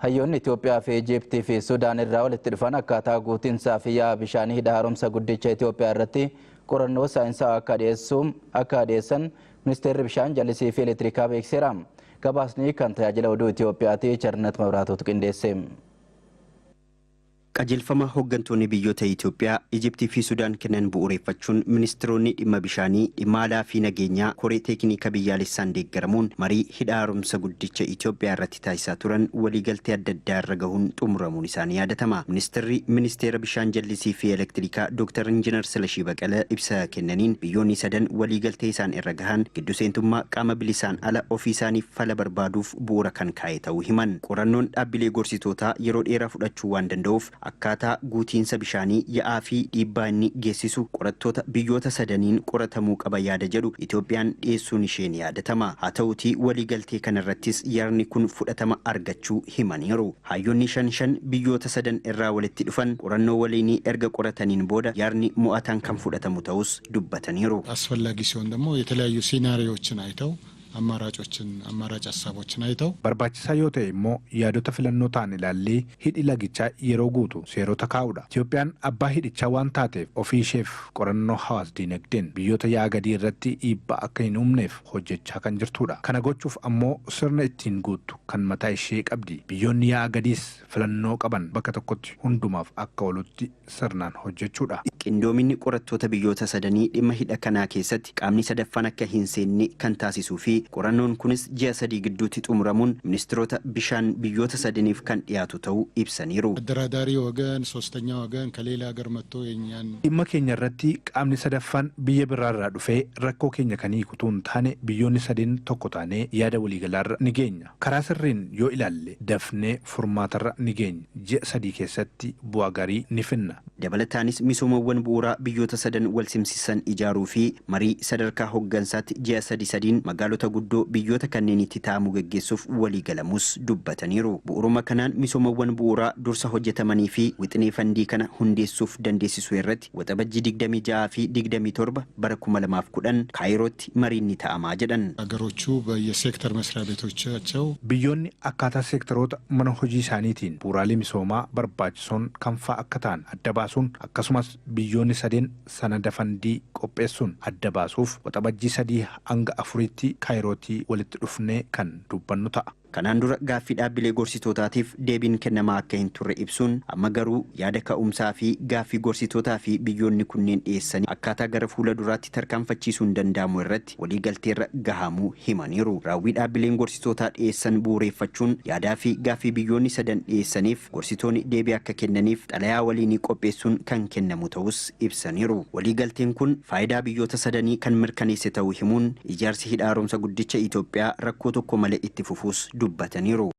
Hayyoonni Itoophiyaa fi Ijiptii fi Sudaan irraa walitti dhufan akkaataa guutiinsaa fi yaa'aa bishaanii hidha haaromsa guddicha Itoophiyaa irratti qorannoo saayinsaa akka dhiyeessan ministeerri bishaan jallisii fi elektirikaa beeksiseera. Gabaasni kan tajaajila oduu Itoophiyaatti Charnet Mabraatuutu qindeesse. qajeelfama hooggantoonni biyyoota Itoophiyaa, Ijiptii fi Sudaan kennan bu'uureffachuun ministeeronni dhimma bishaanii, dhimma alaa fi nageenyaa koree teeknikaa biyyaalessaan deeggaramuun marii hidha haaromsa guddicha Itoophiyaa irratti taasisaa turan waliigaltee adda addaa irra gahuun xumuramuun isaanii yaadatama. Ministeerri ministeera bishaan jallisii fi elektirikaa Dr. Injiinar Silashii Baqalee ibsa kennaniin biyyoonni sadan waliigaltee isaan irra gahan giddu seentummaa qaama bilisaan ala ofii isaaniif fala barbaaduuf bu'uura kan kaa'e ta'uu himan. Qorannoon dhaabbilee gorsitootaa yeroo dheeraa fudhachuu waan danda'uuf akkaataa guutiinsa bishaanii yaa'aa fi dhiibbaa inni geessisu qorattoota biyyoota sadaniin qoratamuu qaba yaada jedhu Itoophiyaan dhiyeessuun isheen yaadatama. Haa ta'uutii waliigaltee kanarrattis yaadni kun fudhatama argachuu himaniiru. Hayyoonni shan biyyoota sadan irraa walitti dhufan qorannoo waliinii erga qorataniin booda yaadni mo'ataan kan fudhatamu ta'us dubbataniiru. አስፈላጊ ሲሆን ደግሞ የተለያዩ ሲናሪዮችን አይተው አማራጭ ሀሳቦችን አይተው barbaachisaa yoo ta'e immoo yaadota filannoo ta'an ilaallee hidhi lagichaa yeroo guutu seerota kaa'uudha. Itoophiyaan abbaa hidhichaa waan taateef ofii isheef qorannoo hawaas diinagdeen biyyoota yaa'aa gadii irratti dhiibbaa akka hin uumneef hojjechaa kan jirtudha. Kana gochuuf ammoo sirna ittiin guuttu kan mataa ishee qabdi. Biyyoonni yaa'aa gadiis filannoo qaban bakka tokkotti hundumaaf akka oolutti sirnaan hojjechuudha. Qindoominni qorattoota biyyoota sadanii dhimma hidha kanaa keessatti qaamni sadaffaan akka hin seenne kan taasisuu fi qorannoon kunis ji'a sadii gidduutti xumuramuun ministeerota bishaan biyyoota sadaniif kan dhiyaatu ta'uu ibsaniiru. አደራዳሪ ወገን ሶስተኛ ወገን ከሌላ ሀገር መጥቶ የኛን dhimma keenya irratti qaamni sadaffaan biyya biraarraa dhufee rakkoo keenya kan hiikutu hin taane biyyoonni sadeen tokko taanee yaada waliigalaarra ni geenya. Karaa sirriin yoo ilaalle dafnee furmaatarra ni geenya. Ji'a sadii keessatti bu'aa gaarii ni finna. Dabalataanis misoomawwan bu'uuraa biyyoota sadan wal simsiisan ijaaruu fi marii sadarkaa hooggansaatti ji'a sadiin magaalota guddoo biyyoota kanneenitti taa'amu gaggeessuuf waliigalamus dubbataniiru. Bu'uuruma kanaan misoomawwan bu'uuraa dursa hojjetamanii fi wixinee fandii kana hundeessuuf dandeessisuu irratti waxabajjii 26 fi 27 bara 2010 kaayirootti mariin ni taa'amaa jedhan. ሀገሮቹ በየሴክተር መስሪያ ቤቶቻቸው biyyoonni akkaataa seektaroota mana hojii isaaniitiin bu'uuraalee misoomaa barbaachisoon kan fa'a akka ta'an adda baasuun akkasumas biyyoonni sadeen sanada fandii qopheessuun adda baasuuf waxabajjii 3 hanga 4tti kaayirootti walitti dhufnee kan dubbannu ta'a. Kanaan dura gaaffii dhaabbilee gorsitootaatiif deebiin kennamaa akka hin turre ibsuun amma garuu yaada ka'umsaa fi gaaffii gorsitootaa fi biyyoonni kunneen dhiyeessanii akkaataa gara fuula duraatti tarkaanfachiisuun danda'amu irratti waliigalteerra gahamuu himaniiru. Raawwii dhaabbileen gorsitootaa dhiyeessan bu'uureffachuun yaadaa fi gaaffii biyyoonni sadan dhiyeessaniif gorsitoonni deebii akka kennaniif xalayaa waliinii qopheessuun kan kennamu ta'us ibsaniiru. Waliigalteen kun faayidaa biyyoota sadanii kan mirkaneesse ta'uu himuun ijaarsi hidha haaromsa guddicha Itoophiyaa rakkoo tokko malee itti fufuus dubbataniiru.